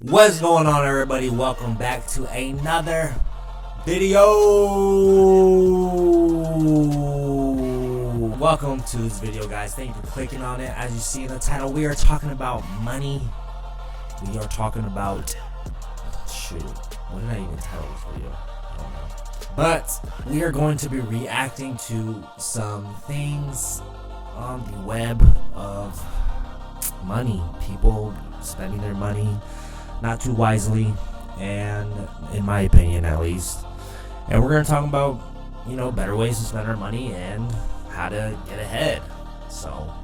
What's going on, everybody? Welcome back to another video. Welcome to this video, guys. Thank you for clicking on it. As you see in the title, we are talking about money. We are talking about what did I even title this video? I don't know. But we are going to be reacting to some things on the web of money. People spending their money not too wisely, and in my opinion at least. And we're going to talk about, better ways to spend our money and how to get ahead. So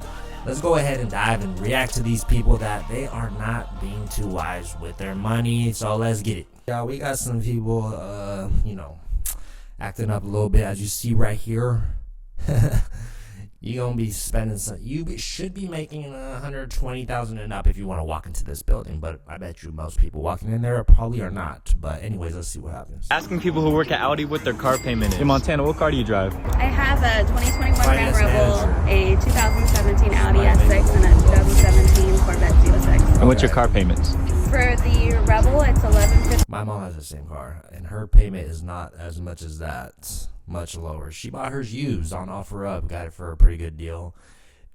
let's go ahead and dive and react to these people that they are not being too wise with their money. So let's get it. Yeah, we got some people, acting up a little bit, as you see right here. You're gonna be spending some. You should be making $120,000 and up if you want to walk into this building. But I bet you most people walking in there probably are not. But anyways, let's see what happens. Asking people who work at Audi what their car payment is. In Montana, what car do you drive? I have a 2021 Grand Rebel, a 2017 Audi S6, and a 2017 Corvette Z06. And what's your car payments? For the Rebel, it's $11.50. My mom has the same car, and her payment is not as much as that. Much lower. She bought hers used on OfferUp, got it for a pretty good deal,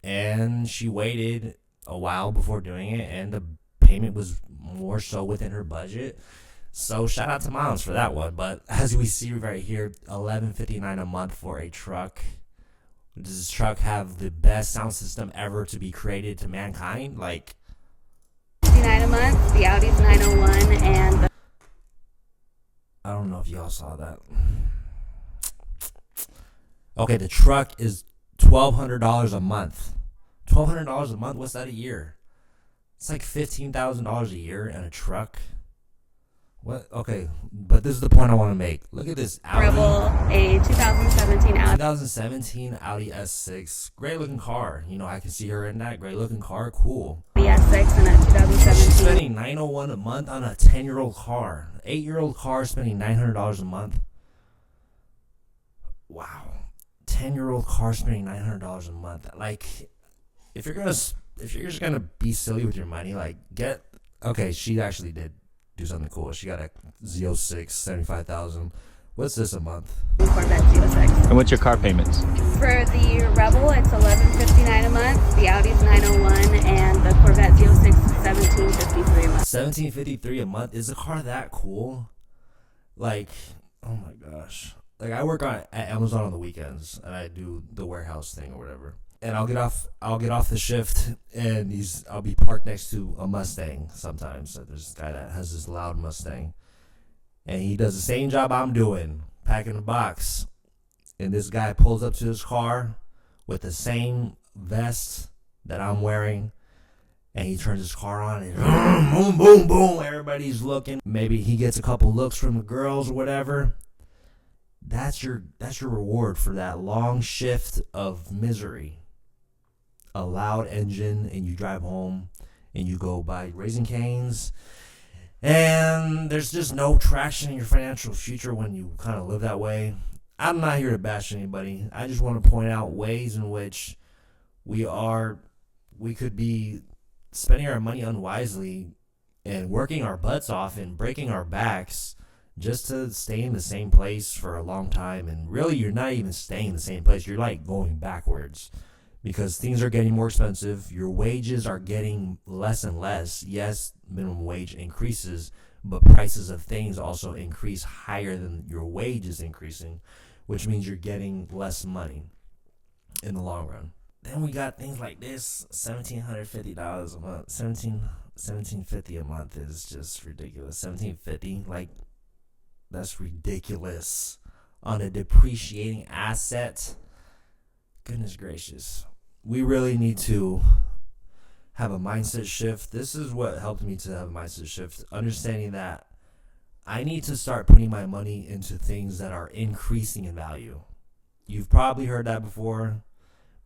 and she waited a while before doing it, and the payment was more so within her budget. So shout out to moms for that one. But as we see right here, $11.59 a month for a truck. Does this truck have the best sound system ever to be created to mankind? Like, $59 a month. The Audi's 901, and I don't know if y'all saw that. Okay, the truck is $1,200 a month. $1,200 a month? What's that a year? It's like $15,000 a year in a truck. What? Okay, but this is the point I want to make. Look at this Audi. Rebel, a 2017 Audi. 2017 Audi S6. Great looking car. I can see her in that. Great looking car. Cool. The S6 and a 2017. She's spending $901 a month on a 10-year-old car. 8-year-old car spending $900 a month. Wow. 10-year-old car spending $900 a month. Like, if you're just gonna be silly with your money, like, okay, she actually did do something cool. She got a Z06, $75,000. What's this a month? Corvette Z06. And what's your car payments? For the Rebel, it's $11.59 a month. The Audi's 901, and the Corvette Z06 is $17.53 a month. $17.53 a month. Is the car that cool? Like, oh my gosh. Like, I work at Amazon on the weekends, and I do the warehouse thing or whatever. And I'll get off the shift, and I'll be parked next to a Mustang sometimes. So there's this guy that has this loud Mustang, and he does the same job I'm doing, packing a box. And this guy pulls up to his car with the same vest that I'm wearing, and he turns his car on, and boom, boom, boom. Everybody's looking. Maybe he gets a couple looks from the girls or whatever. That's your reward for that long shift of misery. A loud engine, and you drive home, and you go buy Raising Cane's, and there's just no traction in your financial future when you kind of live that way. I'm not here to bash anybody. I just want to point out ways in which we could be spending our money unwisely and working our butts off and breaking our backs just to stay in the same place for a long time. And really, you're not even staying in the same place. You're like going backwards because things are getting more expensive. Your wages are getting less and less. Yes, minimum wage increases, but prices of things also increase higher than your wage is increasing, which means you're getting less money in the long run. Then we got things like this, $1,750 a month. $1,750 a month is just ridiculous. $1,750, like, that's ridiculous on a depreciating asset. Goodness gracious. We really need to have a mindset shift. This is what helped me to have a mindset shift. Understanding that I need to start putting my money into things that are increasing in value. You've probably heard that before,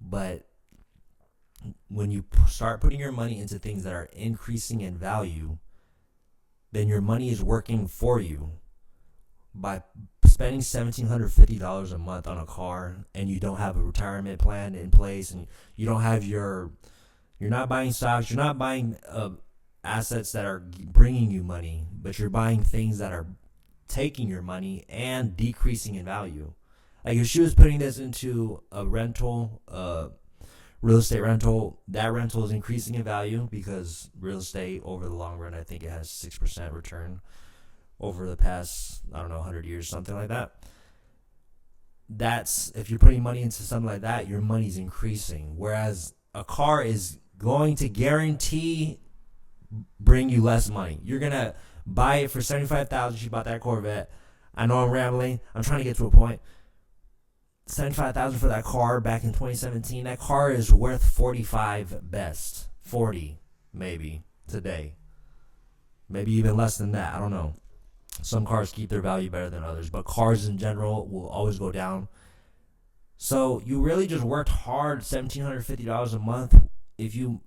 but when you start putting your money into things that are increasing in value, then your money is working for you. By spending $1,750 a month on a car, and you don't have a retirement plan in place, and you don't have you're not buying stocks, you're not buying assets that are bringing you money, but you're buying things that are taking your money and decreasing in value. Like if she was putting this into a rental, real estate rental, that rental is increasing in value because real estate over the long run, I think it has 6% return over the past, I don't know, 100 years, something like that. That's, if you're putting money into something like that, your money's increasing. Whereas a car is going to guarantee bring you less money. You're going to buy it for $75,000. She bought that Corvette. I know I'm rambling. I'm trying to get to a point. $75,000 for that car back in 2017. That car is worth 45 best. 40 maybe today. Maybe even less than that. I don't know. Some cars keep their value better than others, but cars in general will always go down. So you really just worked hard, $1,750 a month. If you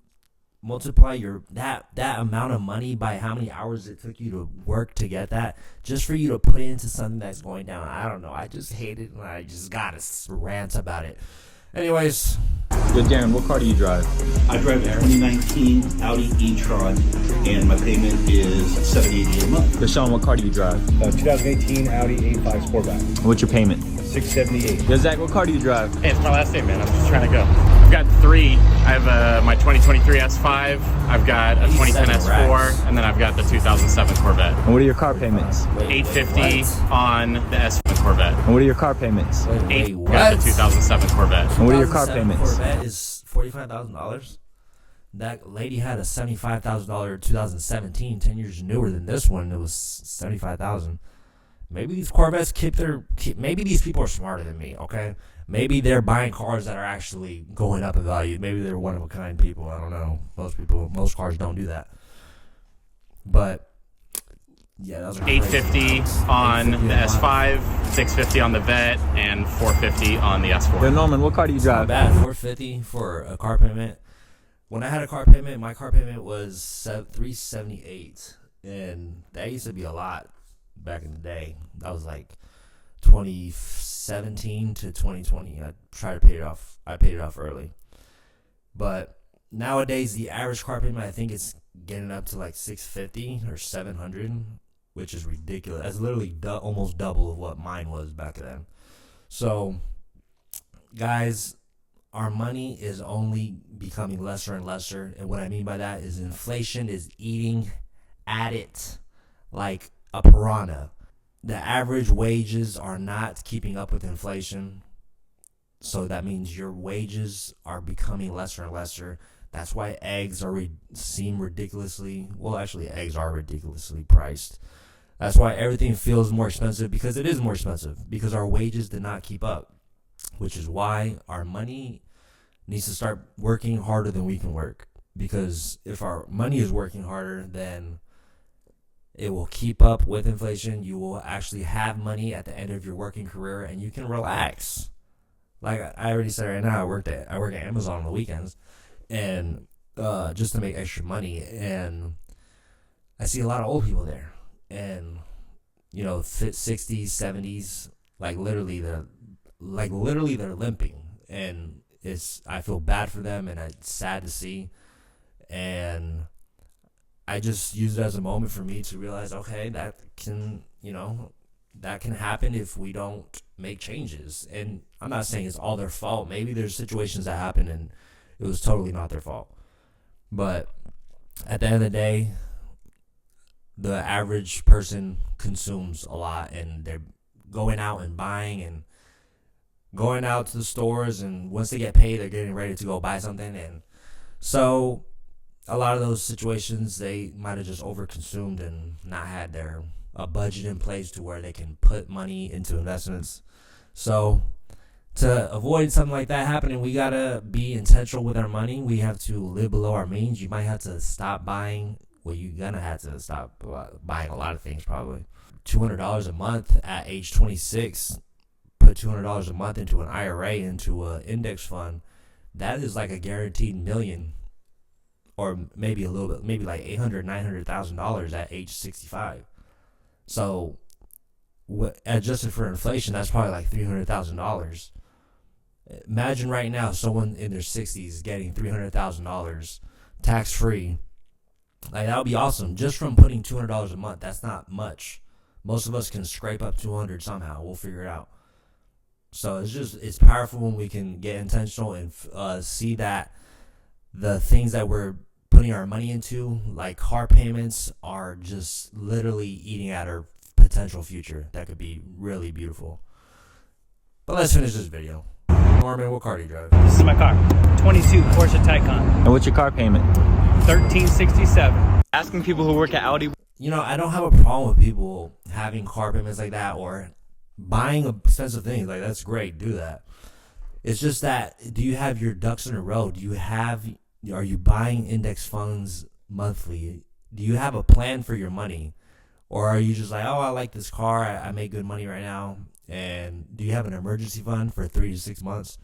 multiply your that amount of money by how many hours it took you to work to get that, just for you to put into something that's going down. I don't know. I just hate it, and I just gotta rant about it. Anyways, Yo, Darren, what car do you drive? I drive a 2019 Audi e-tron, and my payment is $780 a month. Yo, Sean, what car do you drive? 2018 Audi A5 Sportback, What's your payment? $678. Yo, Zach, what car do you drive? Hey, it's my last day, man. I'm just trying to go. I've got three. I have my 2023 S5. I've got a 2010 S4, and then I've got the 2007 Corvette. And what are your car payments? $850 on the S7 Corvette. And what are your car payments? wait, Got the 2007 Corvette. And what are your car 2007 payments? Corvette is $45,000. That lady had a $75,000 2017, 10 years newer than this one. It was $75,000. Maybe these Corvettes maybe these people are smarter than me, okay? Maybe they're buying cars that are actually going up in value. Maybe they're one-of-a-kind people. I don't know. Most cars don't do that. But, yeah, that was $850 on the S5, $650 on the Vet, and $450 on the Yo, S4. Norman, what car do you Not drive? bad. $450 for a car payment. When I had a car payment, my car payment was $378, and that used to be a lot back in the day. That was like 2017 to 2020. I tried to pay it off. I paid it off early, but nowadays the average car payment, I think it's getting up to like $650 or $700, which is ridiculous. That's literally almost double of what mine was back then. So, guys, our money is only becoming lesser and lesser. And what I mean by that is inflation is eating at it like a piranha. The average wages are not keeping up with inflation. So that means your wages are becoming lesser and lesser. That's why eggs seem ridiculously, well, actually eggs are ridiculously priced. That's why everything feels more expensive, because it is more expensive, because our wages did not keep up. Which is why our money needs to start working harder than we can work. Because if our money is working harder, then it will keep up with inflation. You will actually have money at the end of your working career, and you can relax. Like I already said, right now I work at Amazon on the weekends, and just to make extra money. And I see a lot of old people there, and 60s, 70s, like literally they're limping, and I feel bad for them, and it's sad to see. And I just use it as a moment for me to realize, okay, that can happen if we don't make changes. And I'm not saying it's all their fault. Maybe there's situations that happen and it was totally not their fault. But at the end of the day, the average person consumes a lot, and they're going out and buying and going out to the stores, and once they get paid, they're getting ready to go buy something. And so a lot of those situations, they might have just overconsumed and not had a budget in place to where they can put money into investments. So to avoid something like that happening, we gotta be intentional with our money. We have to live below our means. You might have to stop buying. Well, you're gonna have to stop buying a lot of things, probably. $200 a month at age 26. Put $200 a month into an IRA, into an index fund. That is like a guaranteed million, or maybe a little bit, maybe like $800,000, $900,000 at age 65. So, adjusted for inflation, that's probably like $300,000. Imagine right now someone in their 60s getting $300,000 tax free Like that would be awesome. Just from putting $200 a month, that's not much. Most of us can scrape up 200 somehow. We'll figure it out. So it's powerful when we can get intentional and see that the things that we're putting our money into, like car payments, are just literally eating at our potential future. That could be really beautiful. But let's finish this video. Norman, what car do you drive? This is my car. 22 Porsche Taycan. And what's your car payment? $1367. Asking people who work at Audi. You know, I don't have a problem with people having car payments like that or buying expensive things. Like, that's great. Do that. It's just that, do you have your ducks in a row? Are you buying index funds monthly? Do you have a plan for your money? Or are you just like, oh, I like this car. I make good money right now. And do you have an emergency fund for 3 to 6 months?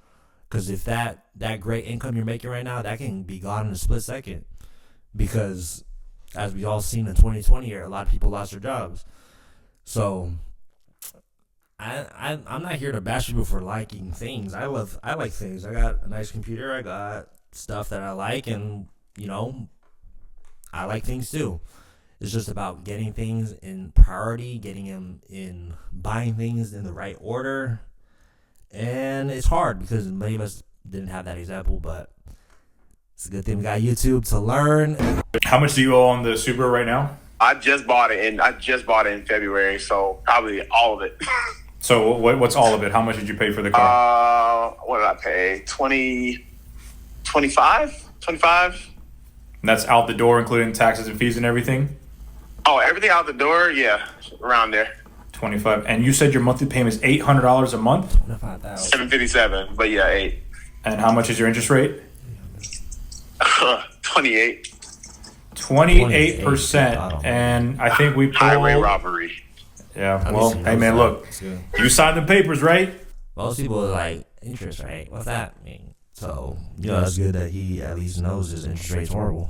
Because if that great income you're making right now, that can be gone in a split second. Because as we all seen in 2020 here, a lot of people lost their jobs. So I'm not here to bash people for liking things. I like things. I got a nice computer. I got stuff that I like, and you know, I like things too. It's just about getting things in priority, getting them in, buying things in the right order. And it's hard because many of us didn't have that example, but it's a good thing we got YouTube to learn. How much do you owe on the Subaru right now? I just bought it in February, so probably all of it. So what's all of it? How much did you pay for the car? What did I pay? 25? And that's out the door, including taxes and fees and everything? Oh, everything out the door? Yeah, around there. 25. And you said your monthly payment is $800 a month? 757, but yeah, 8. And how much is your interest rate? 28. 28%. And I think we pulled... Highway robbery. Yeah, well, hey man, look, you signed the papers, right? Most people are like, interest rate, what's that mean? So, you know, that's good that he at least knows his interest rate's horrible.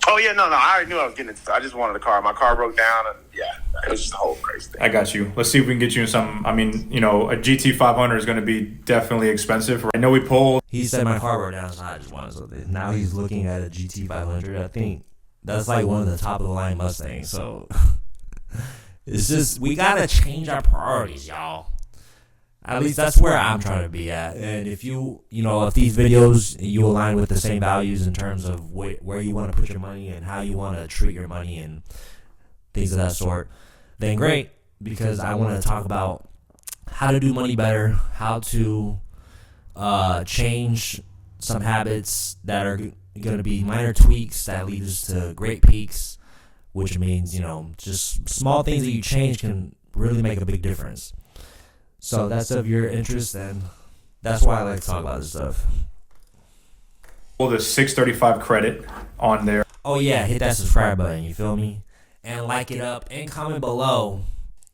Oh, yeah, no, I already knew I was getting it. I just wanted a car. My car broke down, and yeah, it was just a whole crazy thing. I got you. Let's see if we can get you some. I mean, you know, a GT500 is going to be definitely expensive. I know we pulled. He said my car broke down, so I just wanted something. Now he's looking at a GT500. I think that's like one of the top of the line Mustangs. So it's just, we got to change our priorities, y'all. At least that's where I'm trying to be at. And if you know, if these videos, you align with the same values in terms of where you want to put your money and how you want to treat your money and things of that sort, then great. Because I want to talk about how to do money better, how to change some habits that are going to be minor tweaks that lead us to great peaks, which means, you know, just small things that you change can really make a big difference. So that's of your interest, and that's why I like to talk about this stuff. Well, the 635 credit on there. Oh yeah, hit that subscribe button, you feel me? And like it up, and comment below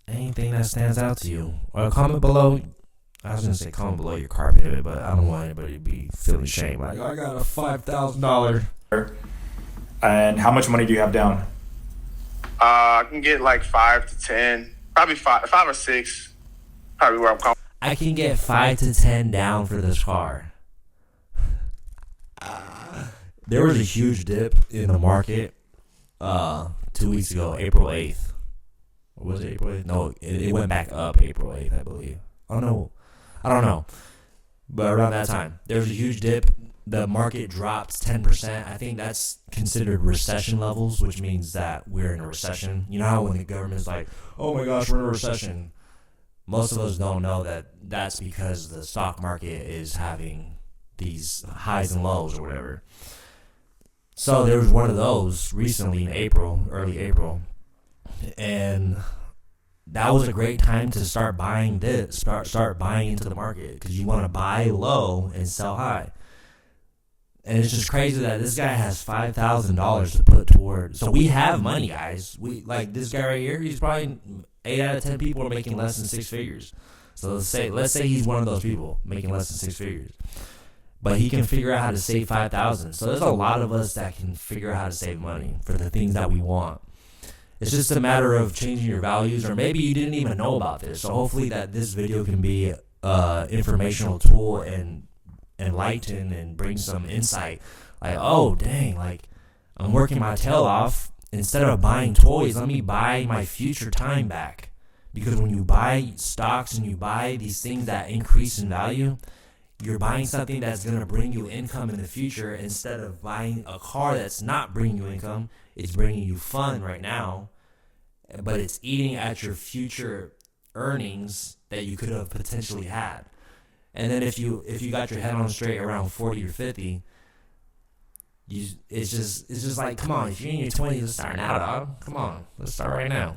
anything that stands out to you. Or comment below, I was going to say comment below your car payment, but I don't want anybody to be feeling shame. Like, I got a $5,000. And how much money do you have down? I can get like 5 to 10, probably 5 or 6. Probably where I'm comfortable. I can get 5 to 10 down for this car. There was a huge dip in the market 2 weeks ago, April 8th. Or was it April 8th? No, it went back up April 8th, I believe. I don't know. But around that time, there was a huge dip. The market dropped 10%. I think that's considered recession levels, which means that we're in a recession. You know how when the government's like, oh my gosh, we're in a recession. Most of us don't know that that's because the stock market is having these highs and lows or whatever. So there was one of those recently in April, early April. And that was a great time to start buying start buying into the market, because you want to buy low and sell high. And it's just crazy that this guy has $5,000 to put toward. So we have money, guys. We like this guy right here. He's probably 8 out of 10 people are making less than 6 figures. So let's say he's one of those people making less than 6 figures, but he can figure out how to save $5,000. So there's a lot of us that can figure out how to save money for the things that we want. It's just a matter of changing your values, or maybe you didn't even know about this. So hopefully that this video can be informational tool and enlighten and bring some insight. Like, oh dang, like I'm working my tail off. Instead of buying toys, let me buy my future time back. Because when you buy stocks and you buy these things that increase in value, you're buying something that's going to bring you income in the future instead of buying a car that's not bringing you income. It's bringing you fun right now, but it's eating at your future earnings that you could have potentially had. And then if you got your head on straight around 40 or 50, it's just like, come on, if you're in your 20s, let's start now, dog. Come on, let's start right now.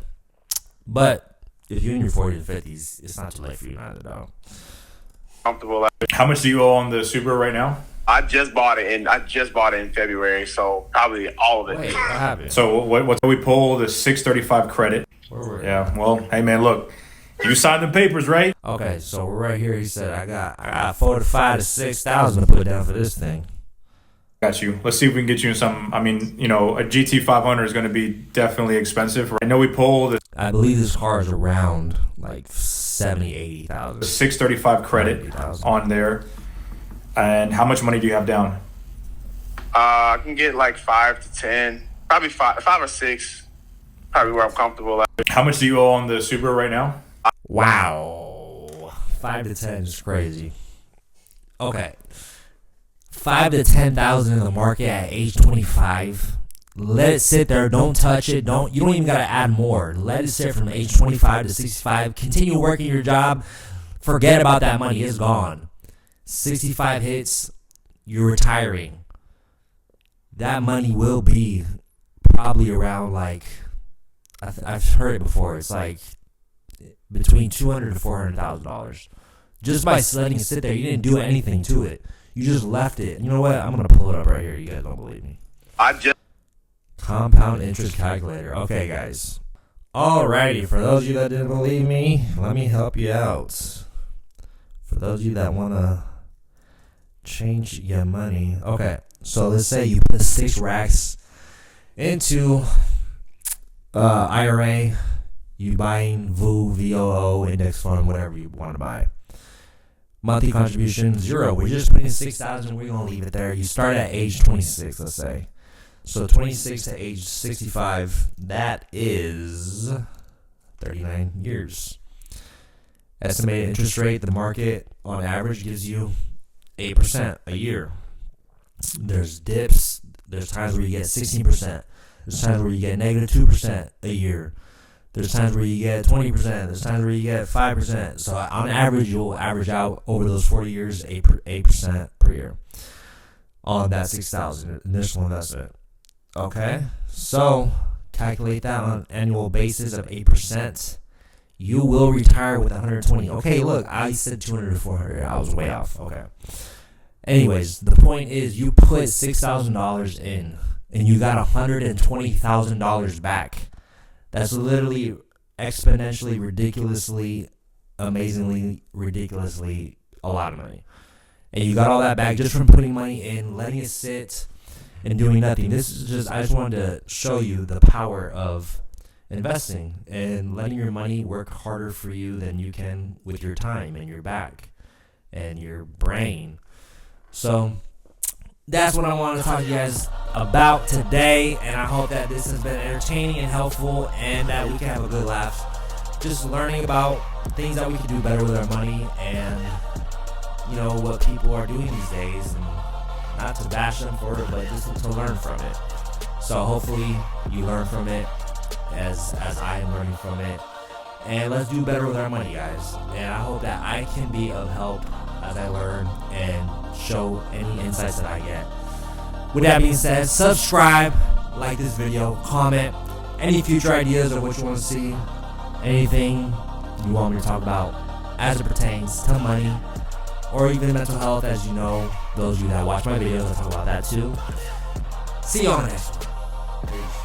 But if you're in your 40s or 50s, it's not too late for you either, dog. Comfortable. How much do you owe on the Subaru right now? I just bought it in February, so probably all of it. Wait, what happened? So what we pull the 635 credit. Yeah, well, hey man, look, you signed the papers, right? Okay, so we're right here. He said I got 4 to 5 to 6,000 to put down for this thing. Got you. Let's see if we can get you in some. I mean, you know, a GT 500 is going to be definitely expensive. I know we pulled. I believe this car is around like 70, 80,000. The 635 credit on there. And how much money do you have down? I can get like 5 to 10, probably five or six, probably where I'm comfortable at. How much do you owe on the Subaru right now? Wow, 5 to 10 is crazy. Okay, 5 to 10,000 in the market at age 25. Let it sit there. Don't touch it. You don't even gotta add more. Let it sit from age 25 to 65. Continue working your job. Forget about that money. It's gone. 65 hits, you're retiring. That money will be probably around like, I've heard it before. It's like between $200,000 to $400,000 just by letting it sit there. You didn't do anything to it. You just left it. You know what? I'm gonna pull it up right here. You guys don't believe me. Compound interest calculator. Okay, guys. Alrighty, for those of you that didn't believe me, let me help you out. For those of you that wanna change your money. Okay, so let's say you put 6 racks into IRA. You buying VOO, index fund, whatever you want to buy. Monthly contribution 0. We're just putting 6,000. We're gonna leave it there. You start at age 26, let's say. So 26 to age 65. That is 39 years. Estimated interest rate. The market on average gives you 8% a year. There's dips. There's times where you get 16%. There's times where you get negative 2% a year. There's times where you get 20%. There's times where you get 5%. So on average, you'll average out over those 40 years 8% per year on that 6,000 initial investment. Okay, so calculate that on an annual basis of 8%. You will retire with 120. Okay, look, I said 200 to 400. I was way off. Okay. Anyways, the point is you put $6,000 in and you got $120,000 back. That's literally exponentially, ridiculously, amazingly, ridiculously a lot of money. And you got all that back just from putting money in, letting it sit, and doing nothing. This is just, I just wanted to show you the power of investing and letting your money work harder for you than you can with your time and your back and your brain. So that's what I want to talk to you guys about today, and I hope that this has been entertaining and helpful and that we can have a good laugh just learning about things that we can do better with our money and, you know, what people are doing these days, and not to bash them for it, but just to learn from it. So hopefully you learn from it as I am learning from it, and let's do better with our money, guys. And I hope that I can be of help as I learn and show any insights that I get. With that being said, subscribe, like this video, comment any future ideas of what you want to see, anything you want me to talk about as it pertains to money or even mental health. As you know, those of you that watch my videos, I talk about that too. See you on the next one. Peace.